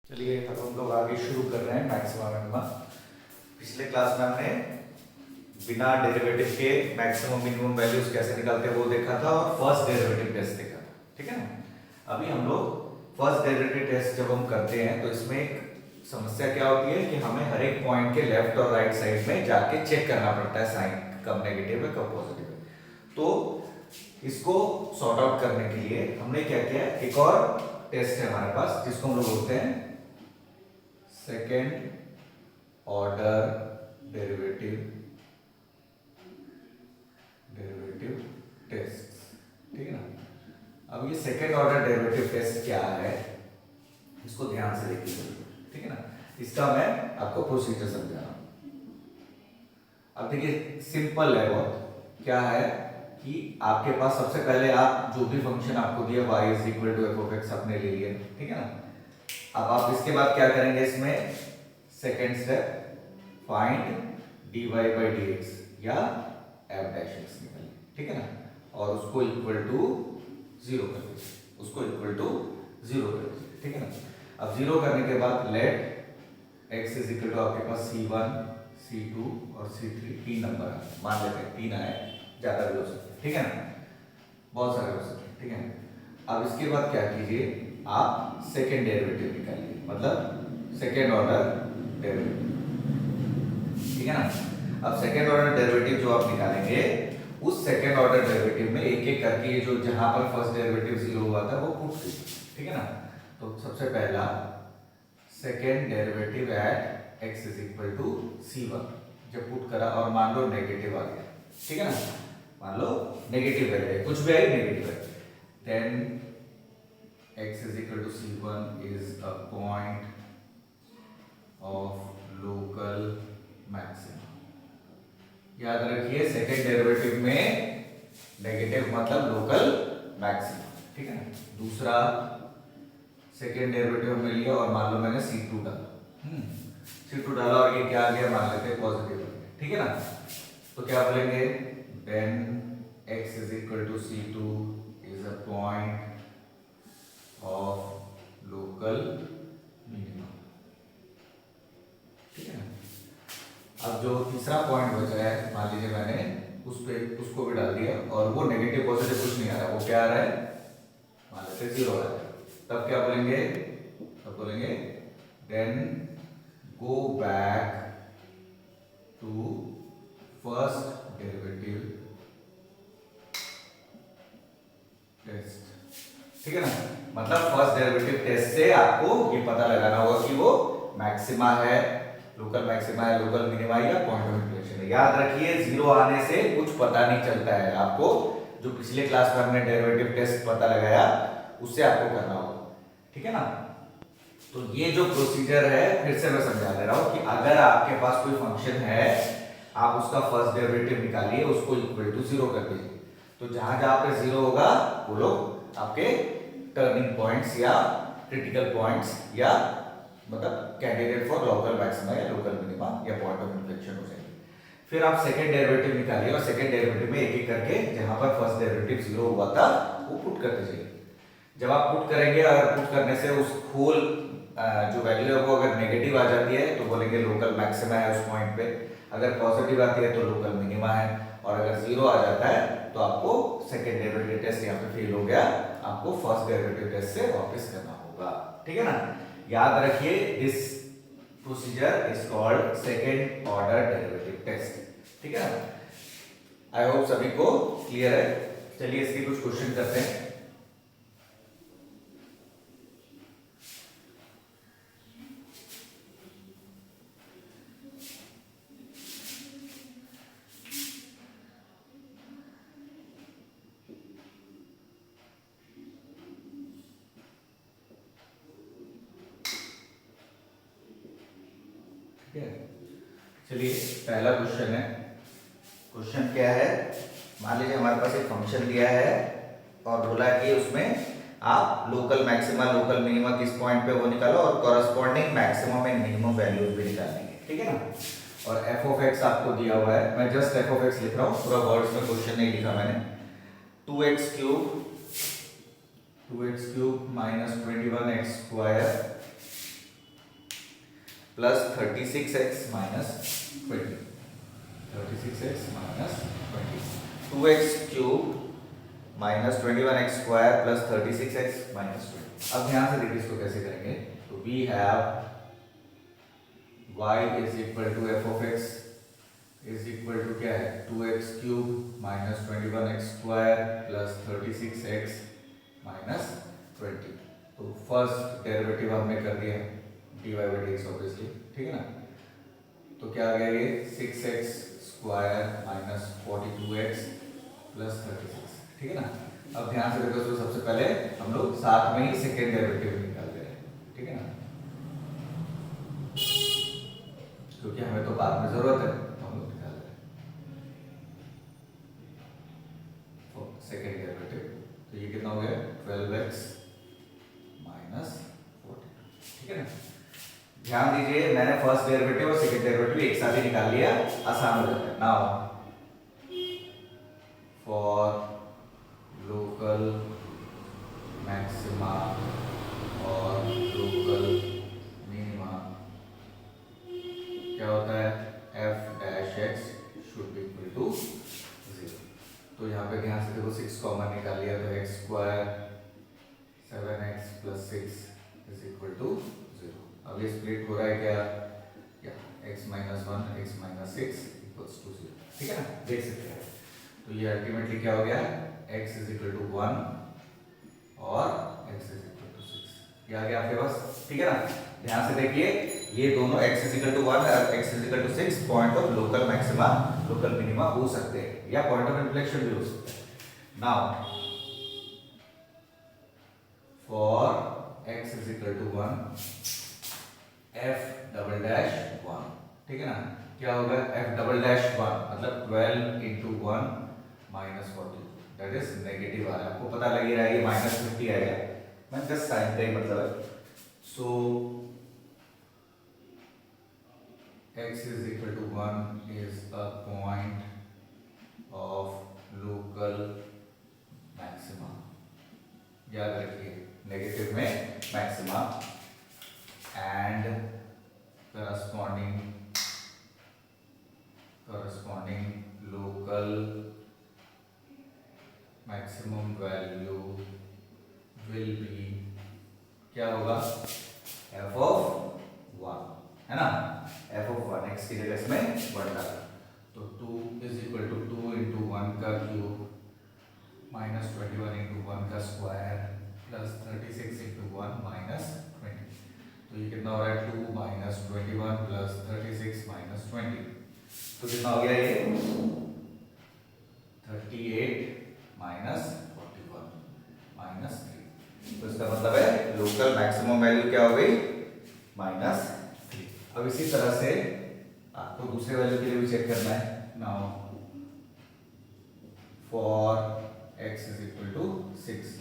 चलिए अब हम लोग आगे शुरू कर रहे हैं मैक्सिमम मिनिमम। पिछले क्लास में हमने बिना डेरिवेटिव के मैक्सिमम मिनिमम वैल्यूज कैसे निकालते हैं वो देखा था और फर्स्ट डेरिवेटिव टेस्ट देखा था, ठीक है ना। अभी हम लोग फर्स्ट डेरिवेटिव टेस्ट जब हम करते हैं तो इसमें एक समस्या क्या होती है कि हमें हर एक पॉइंट के लेफ्ट और राइट साइड में जाके चेक करना पड़ता है साइन कब नेगेटिव है कब पॉजिटिव है। तो इसको सॉर्ट आउट करने के लिए हमने क्या किया, एक और टेस्ट है हमारे पास जिसको हम लोग बोलते हैं सेकेंड ऑर्डर डेरिवेटिव टेस्ट, ठीक है ना। अब ये सेकेंड ऑर्डर डेरिवेटिव टेस्ट क्या है इसको ध्यान से देखिए, ठीक है ना। इसका मैं आपको प्रोसीजर समझा रहा हूं। अब देखिए सिंपल है बहुत। क्या है कि आपके पास सबसे पहले आप जो भी फंक्शन आपको दिया y is equal to f of x आपने ले लिया, ठीक है ना। अब आप इसके बाद क्या करेंगे, इसमें second step find dy by dx या f डैश x निकालिए, ठीक है ना। और उसको इक्वल टू 0 कर दीजिए, उसको इक्वल टू 0 कर दीजिए, ठीक है ना। अब 0 करने के बाद let x is equal to आपके पास c1 c2 और c3 तीन नंबर मान लेते हैं, तीन आए, ज्यादा भी हो सकते हैं, ठीक है ना, बहुत सारे हो सकते हैं, ठीक है ना। अब इसके बाद क्या कीजिए, आप सेकेंड डेरिवेटिव निकालिए, मतलब सेकेंड ऑर्डर डेरिवेटिव, ठीक है ना। अब सेकेंड ऑर्डर डेरिवेटिव जो आप निकालेंगे उस सेकेंड ऑर्डर डेरिवेटिव में एक एक करके ये जो जहां पर फर्स्ट डेरिवेटिव 0 हुआ था वो पुट कीजिए, ठीक है ना। तो सबसे पहला second derivative at x is equal to c1 जब पुट करा और मान लो नेगेटिव आ गया, ठीक है ना, मान लो नेगेटिव है, कुछ भी आई नेगेटिव है, then x is equal to c1 is a point of local maximum। याद रखिए सेकेंड डेरिवेटिव में नेगेटिव मतलब लोकल मैक्सिमम, ठीक है ना। दूसरा सेकेंड डेरिवेटिव में लिया और मान लो मैंने c2 डाला, c2 डाला और ये क्या आ गया, मान लेते हैं पॉजिटिव आ गया, ठीक है ना। तो क्या बोलेंगे, then x is equal to c2 is a point of local minimum, ठीक है ना। अब जो तीसरा पॉइंट बचा है, मान लीजिए मैंने उस पे उसको भी डाल दिया और वो नेगेटिव पॉजिटिव कुछ नहीं आ रहा, वो क्या आ रहा है, मान लेते 0 आ रहा है। तब क्या बोलेंगे, तब बोलेंगे then go back to first derivative test, ठीक है ना। मतलब फर्स्ट डेरिवेटिव टेस्ट से आपको ये पता लगाना होगा कि वो मैक्सिमा है, लोकल मैक्सिमा है, लोकल मिनिमा या पॉइंट ऑफ इंफ्लेक्शन है। याद रखिए 0 आने से कुछ पता नहीं चलता है आपको, जो पिछले क्लास में हमने डेरिवेटिव टेस्ट पता लगाया उससे आपको करना होगा, ठीक है ना। तो ये जो प्रोसीजर है फिर से मैं समझा दे रहा हूं कि अगर आपके पास कोई फंक्शन है आप उसका फर्स्ट डेरिवेटिव निकालिए, उसको इक्वल टू 0 कर दीजिए, तो जहां जहां पे 0 होगा वो लोग आपके टर्निंग पॉइंट्स या क्रिटिकल पॉइंट्स या मतलब कैंडिडेट फॉर लोकल मैक्सिमा या लोकल मिनिमा या पॉइंट ऑफ इंफ्लेक्शन हो जाएंगे। फिर आप सेकेंड डेरिवेटिव निकालिए और सेकेंड डेरिवेटिव में एक एक करके जहां पर फर्स्ट डेरिवेटिव 0 हुआ था वो पुट कर दीजिए। जब आप पुट करेंगे, अगर पुट करने से उस होल जो वैल्यू है वो अगर नेगेटिव आ जाती है तो बोलेंगे लोकल मैक्सिमा है उस पॉइंट पे, अगर पॉजिटिव आती है तो लोकल मिनिमा है, और अगर 0 आ जाता है तो आपको सेकेंड डेरिवेटिव टेस्ट यहाँ पे फेल हो गया, आपको फर्स्ट डेरिवेटिव टेस्ट से वापस करना होगा, ठीक है ना। याद रखिए this procedure is called second order derivative test, ठीक है ना। आई होप सभी को क्लियर है। चलिए इसके कुछ क्वेश्चन करते हैं। चलिए पहला क्वेश्चन है। क्वेश्चन क्या है, मान लीजिए हमारे पास एक फंक्शन दिया है और बोला कि उसमें आप लोकल मैक्सिमा लोकल मिनिमा किस पॉइंट पे वो निकालो और corresponding maximum and minimum values भी निकालेंगे, ठीक है ना। और f ऑफ x आपको दिया हुआ है, मैं जस्ट f ऑफ x लिख रहा हूँ, पूरा वर्ड्स में क्वेश्चन नहीं लिखा मैंने। 2x cube minus 21x square plus 36x minus 20, 36x minus 20, 2x cube minus 21x square plus 36x minus 20। अब ध्यान से देखिए इसको कैसे करेंगे। तो we have y is equal to f of x is equal to क्या है 2x cube minus 21x square plus 36x minus 20। तो फर्स्ट डेरिवेटिव हमने कर दिया dy बाई dx ऑब्वियसली, ठीक है ना। तो क्या आ गया ये 6x square minus 42x plus 36, ठीक है ना। अब ध्यान से देखो, तो सबसे पहले हम लोग साथ में ही सेकेंड डेरिवेटिव निकाल दे रहे हैं, ठीक है ना, क्योंकि हमें तो बाद में जरूरत है तो हम लोग निकाल रहे हैं सेकेंड डेरिवेटिव। तो ये कितना हो गया 12x माइनस 42, ठीक है ना। ध्यान दीजिए, मैंने फर्स्ट डेरिवेटिव और सेकेंड डेरिवेटिव एक साथ ही निकाल लिया, आसान हो जाता है। नाउ फॉर लोकल मैक्सिमा और लोकल मिनिमा क्या होता है f dash x should be equal to 0। तो यहाँ पे ध्यान से देखो 6 कॉमन निकाल लिया तो x square 7x plus 6 is equal to 0। अब ये स्प्लिट हो रहा है क्या x minus 1 x minus 6 equals to 0, ठीक है ना, देख सकते हैं। तो ये अल्टीमेटली क्या हो गया x इज इक्वल टू 1 और x इज इक्वल टू 6, ये आ गया आपके पास, ठीक है ना। ध्यान से देखिए, ये दोनों x इज इक्वल टू 1 और x is equal to 6 point of local maxima local minima हो सकते हैं या पॉइंट ऑफ इन्फ्लेक्शन भी हो सकते हैं। Now for x is equal to 1 f double dash 1, ठीक है ना। क्या होगा f डबल डैश 1 मतलब 12 into 1 minus 40, that is negative आ रहा है, आपको पता लग ही रहा है ये माइनस 50 आएगा, मैं जस्ट साइन का ही मतलब है। सो x is equal to 1 is a point of local maxima, याद रखिए नेगेटिव में maxima and corresponding local maximum value will be क्या होगा f of 1, है ना, f of 1 x की जगह इसमें 1 डाला तो 2 इज इक्वल टू 2 इंटू 1 का क्यूब माइनस 21 इंटू 1 का स्क्वायर प्लस 36 इंटू 1 माइनस 20। तो ये कितना हो रहा है 2 माइनस 21 प्लस 36 माइनस 20, तो कितना हो गया ये 38 माइनस 41 माइनस 3। तो इसका मतलब है लोकल मैक्सिमम वैल्यू क्या हो गई माइनस 3। अब इसी तरह से आपको दूसरे वैल्यू के लिए भी चेक करना है। Now for x is equal to 6,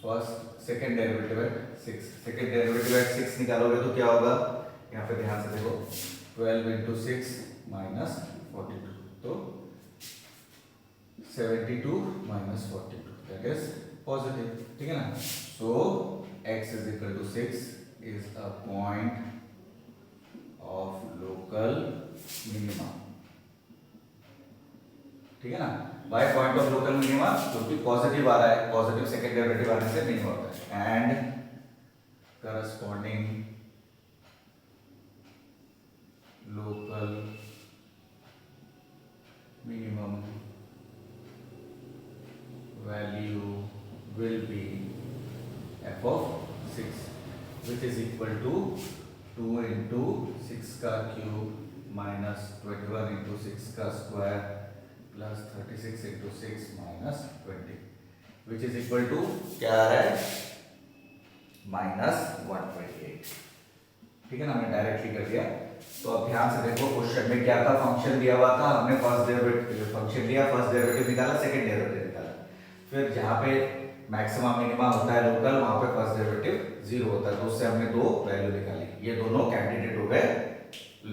first second derivative है 6, सेकेंड डेरिवेटिव है 6 निकालोगे तो क्या होगा, यहाँ पे ध्यान से देखो 12 इंटू 6 माइनस 42, तो 72 माइनस 42 दैट इज पॉजिटिव, ठीक है ना। So x is equal to 6 is a point of local minima, ठीक है ना, by point of local minima, क्योंकि पॉजिटिव आ रहा है, पॉजिटिव सेकेंड डेरिवेटिव आने से मिनिमा होता है, and corresponding local minimum value will be f of 6 which is equal to 2 into 6 का क्यूब माइनस 21 into 6 का square plus 36 into 6 minus 20 which is equal to क्या आ रहा है माइनस 128, ठीक है ना, हमने डायरेक्टली कर दिया। तो अब ध्यान से देखो क्वेश्चन में क्या था, फंक्शन दिया हुआ था, हमने फर्स्ट डेरिवेटिव फंक्शन लिया, फर्स्ट डेरिवेटिव निकाला, सेकंड डेरिवेटिव निकाला, फिर जहाँ पे मैक्सिमा मिनिमा होता है लोकल वहाँ पे फर्स्ट डेरिवेटिव 0 होता है, तो उससे हमने दो वैल्यू निकाली, ये दोनों कैंडिडेट हो गए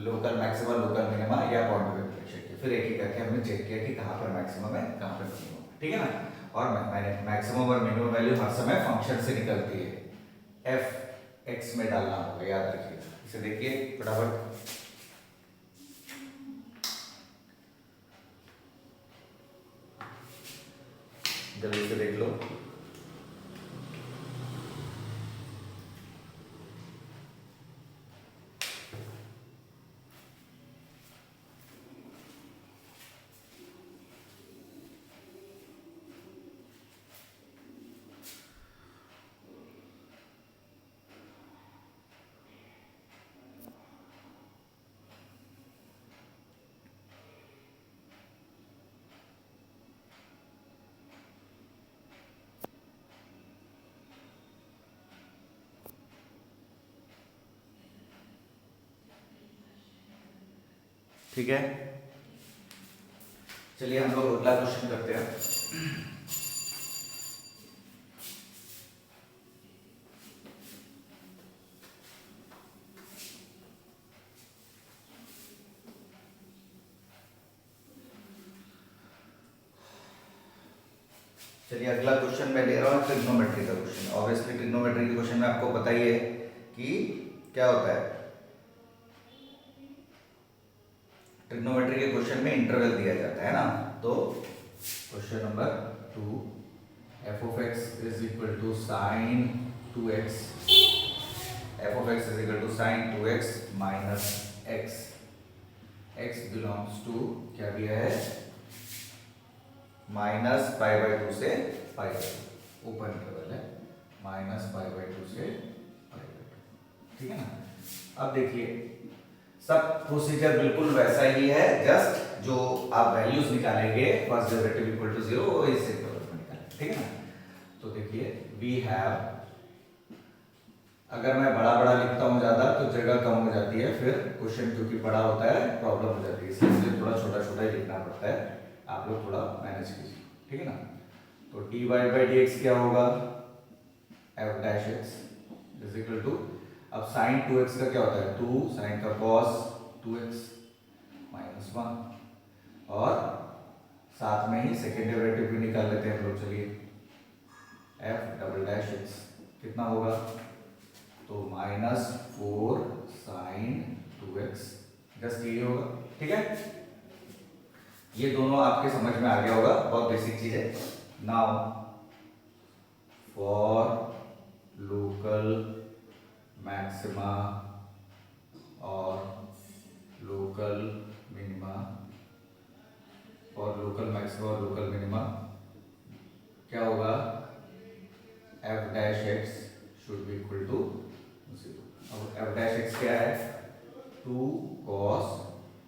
लोकल मैक्सिमा लोकल मिनिमा या पॉइंट ऑफ इन्फ्लेक्शन के। फिर एक एक करके हमने चेक किया कि कहाँ पर मैक्सिमम है कहाँ पर मिनिमम, ठीक है ना। और मैंने मैक्सिमम और मिनिमम वैल्यू हर समय फंक्शन से निकलती है, f x में डालना होगा, याद रखिए इसे देखिए फटाफट, जल्दी से देख लो। ठीक है, चलिए हम लोग अगला क्वेश्चन करते हैं। चलिए अगला क्वेश्चन मैं ले रहा हूँ ट्रिग्नोमेट्री का क्वेश्चन। ऑब्वियसली ट्रिग्नोमेट्री के क्वेश्चन में आपको पता ही है कि क्या होता है। ट्रिग्नोमेट्री के क्वेश्चन में इंटरवल दिया जाता है ना। तो question number 2, f of x is equal to sin 2x, f of x is equal to sin 2x minus x, x belongs to क्या दिया है, माइनस पाई बाई 2 से पाई बाई 2, ओपन इंटरवल है, माइनस पाई बाई 2 से पाई by 2, ठीक है ना। अब देखिए सब प्रोसीजर बिल्कुल वैसा ही है, जस्ट जो आप वैल्यूज निकालेंगे फर्स्ट डेरिवेटिव इक्वल टू 0 वो इस इंटरवल में निकालेंगे, ठीक है ना। तो देखिए वी हैव, अगर मैं बड़ा बड़ा लिखता हूँ ज्यादा तो जगह कम हो जाती है, फिर क्वेश्चन क्योंकि बड़ा होता है प्रॉब्लम हो जाती है, इसलिए थोड़ा छोटा छोटा ही लिखना पड़ता है, आप लोग थोड़ा मैनेज कीजिए, ठीक है ना। तो dy बाई dx क्या होगा, f dash x is equal to, अब साइन 2x का क्या होता है 2 साइन का cos 2x माइनस 1, और साथ में ही सेकेंड डेरिवेटिव भी निकाल लेते हैं हम लोग। चलिए f डबल डैश x कितना होगा, तो माइनस 4 साइन 2x, जस्ट ये होगा, ठीक है। ये दोनों आपके समझ में आ गया होगा, बहुत बेसिक चीज है। नाउ फॉर लोकल मैक्सिमा और लोकल मिनिमा, और लोकल मैक्सिमा और लोकल मिनिमा क्या होगा, f dash x should be equal to 0। अब f डैश x क्या है, 2 cos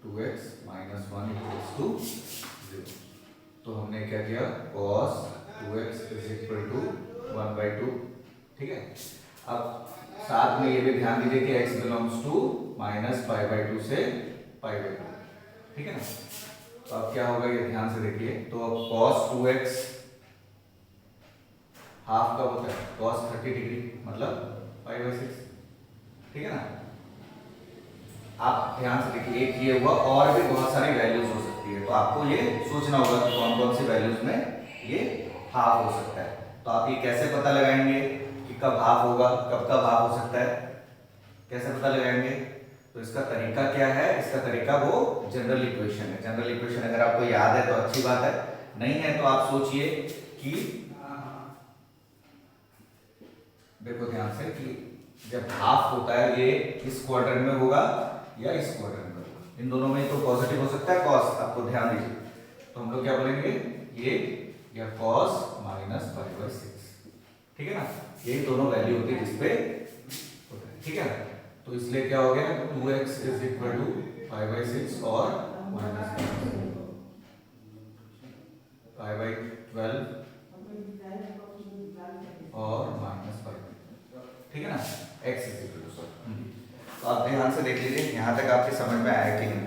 2x minus 1 equals to 0। तो हमने क्या किया, cos 2x is equal to 1/2, ठीक है। अब साथ में ये भी ध्यान दीजिए कि x belongs to minus pi by 2 से पाई बाई 2, ठीक है ना। तो अब क्या होगा ये ध्यान से देखिए, तो अब cos 2x हाफ का होता है cos 30 डिग्री मतलब पाई बाई 6, ठीक है ना। आप ध्यान से देखिए, एक ये हुआ, और भी बहुत सारी वैल्यूज हो सकती है, तो आपको ये सोचना होगा कि कौन कौन सी वैल्यूज में ये हाफ हो सकता है। तो आप ये कैसे पता लगाएंगे कि कब हाफ होगा, कब कब हाफ हो सकता है, कैसे पता लगाएंगे। तो इसका तरीका क्या है, इसका तरीका वो जनरल इक्वेशन है। जनरल इक्वेशन अगर आपको याद है तो अच्छी बात है, नहीं है तो आप सोचिए कि देखो ध्यान से कि जब हाफ होता है ये इस क्वाड्रेंट में होगा या इस क्वाड्रेंट में होगा, इन दोनों में तो पॉजिटिव हो सकता है cos, आपको ध्यान दीजिए। तो हम लोग क्या बोलेंगे, ये या cos माइनस पाई बाई 6, ठीक है ना। यही दोनों वैल्यू होती है जिसपे होता है, ठीक है। तो इसलिए क्या हो गया, 2x is equal to pi by 6 और माइनस पाई बाई 12 और माइनस पाई, ठीक है ना, x इज इक्वल टू। तो आप ध्यान से देख लीजिए यहां तक आपके समझ में आया कि नहीं।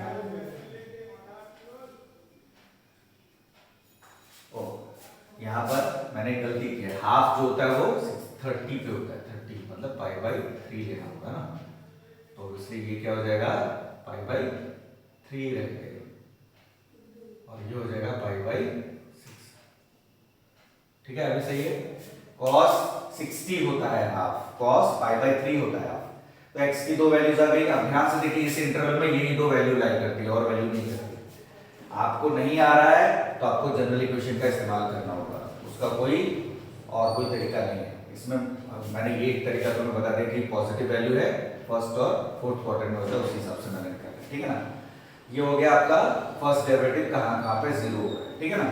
ओ यहां पर मैंने गलती की है, हाफ जो होता है वो 30 पे होता है, 30 मतलब पाई बाई 3 लेना होगा ना। तो इसलिए ये क्या हो जाएगा, पाई बाई 3 रह जाएगा, और ये हो जाएगा पाई बाई 6, ठीक है। अभी सही है, cos 60 होता है हाफ, cos पाई बाई 3 होता है हाफ। तो x की 2 वैल्यूज आ गई। अब ध्यान से देखिए इस इंटरवल में यही 2 वैल्यू लाइक करती है और वैल्यू नहीं करती। आपको नहीं आ रहा है तो आपको जनरल इक्वेशन का इस्तेमाल करना होगा, उसका कोई और कोई तरीका नहीं है इसमें। मैंने ये एक तरीका तुम्हें बता दिया कि पॉजिटिव वैल्यू है फर्स्ट और फोर्थ क्वार्टर में होता है, उसी हिसाब से मैंने निकाला, ठीक है ना। ये हो गया आपका फर्स्ट डेरिवेटिव कहाँ पे 0 होगा, ठीक है ना।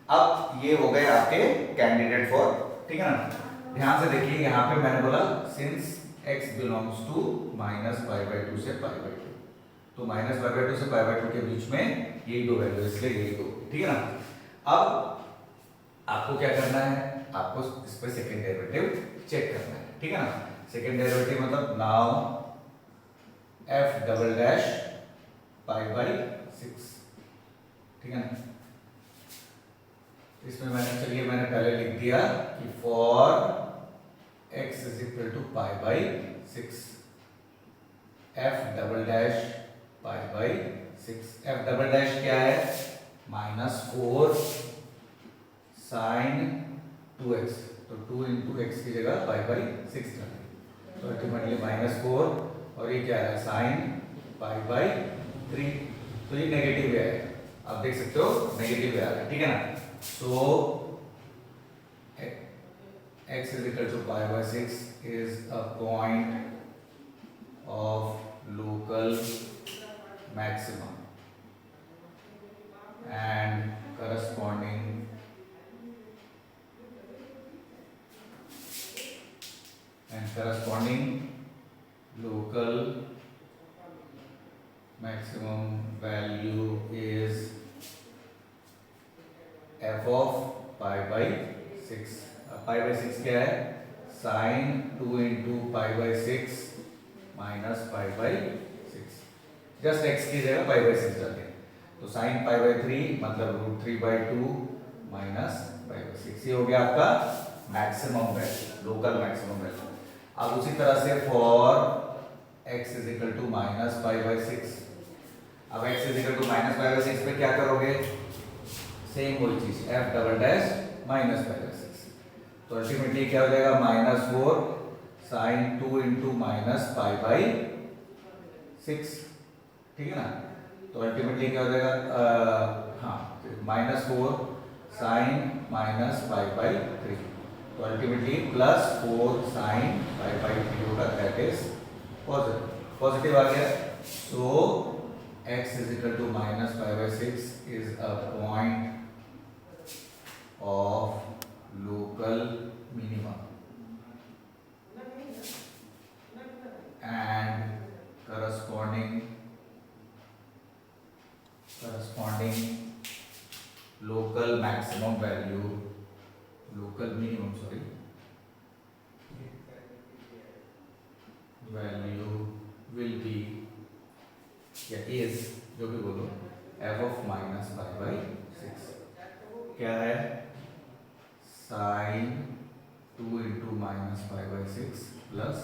अब ये हो गए आपके कैंडिडेट फॉर, ठीक है ना। ध्यान से देखिए यहाँ पे मैंने बोला सिंस x बिलोंग्स टू -π/2 से π/2, तो -π/2 से π/2 के बीच में यही 2 वैल्यू, इसलिए यही 2, ठीक है ना। अब आपको क्या करना है, आपको इस पे सेकंड डेरिवेटिव चेक करना है, ठीक है ना। सेकंड डेरिवेटिव मतलब नाउ f डबल डैश π/6, ठीक है ना। इसमें मैंने पहले लिख दिया कि for x is equal to π/6 f double dash π/6। f double dash क्या है, -4 sin 2x, तो 2 into x की जगह π/6 डालेंगे, तो अल्टीमेटली -4 और ये क्या है sin π/3, तो ये नेगेटिव है, आप देख सकते हो नेगेटिव है, ठीक है ना। So x is equal to π/6 is a point of local maximum and corresponding local maximum value is f of π/6। π/6 क्या है, sin 2 into π/6 minus π/6, just x की जगह π/6 डालते हैं, तो sin π/3 मतलब √3/2 माइनस π/6, ये हो गया आपका maximum value, local maximum value. अब उसी तरह से for x is equal to -π/6, अब x इज इक्वल टू -π/6 पे क्या करोगे, सेम वही चीज f डबल डैश -π/6, तो अल्टीमेटली क्या हो जाएगा -4 sin 2 into -π/6, ठीक है ना। तो अल्टीमेटली क्या हो जाएगा, हाँ -4 sin -π/3, तो अल्टीमेटली +4 sin π/3 होगा, दैट इज पॉजिटिव आ गया। सो x is equal to -π/6 is a point of local minimum and corresponding local maximum value, local minimum value will be या is, जो भी बोलो, f of -π/6 क्या है, sin 2 into -π/6 प्लस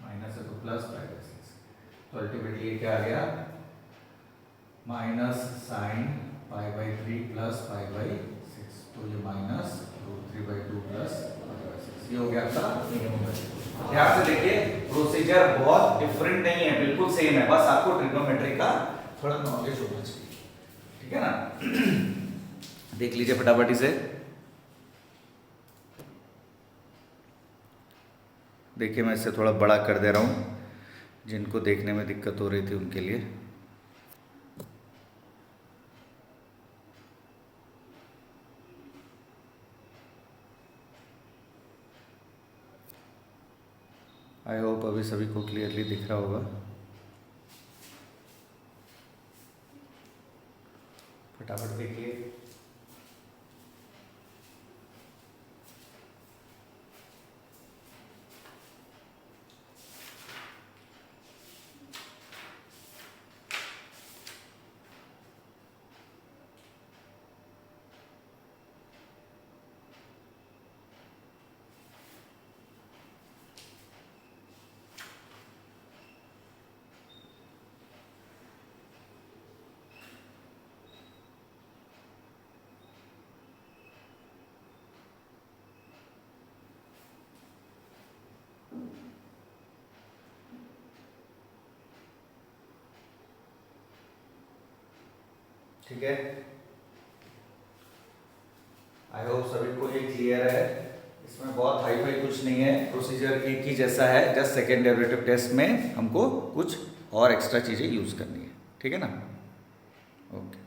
माइनस है तो +π/6, तो अल्टीमेटली ये क्या आ गया, माइनस sin π/3 प्लस π/6, तो ये -√3/2 प्लस π/6, ये हो गया आपका मिनिमम वैल्यू। ध्यान से देखिए प्रोसीजर बहुत डिफरेंट नहीं है, बिल्कुल सेम है, बस आपको ट्रिग्नोमेट्री का थोड़ा नॉलेज होना चाहिए, ठीक है ना। देख लीजिए फटाफट इसे, देखिए मैं इसे थोड़ा बड़ा कर दे रहा हूँ, जिनको देखने में दिक्कत हो रही थी उनके लिए। आई होप अभी सभी को क्लियरली दिख रहा होगा। फटाफट देखिए। ठीक है, आई होप सभी को ये क्लियर है। इसमें बहुत हाई फाई कुछ नहीं है, प्रोसीजर एक ही जैसा है, जस्ट सेकेंड डेरिवेटिव टेस्ट में हमको कुछ और एक्स्ट्रा चीज़ें यूज़ करनी है। ठीक है ना, ओके।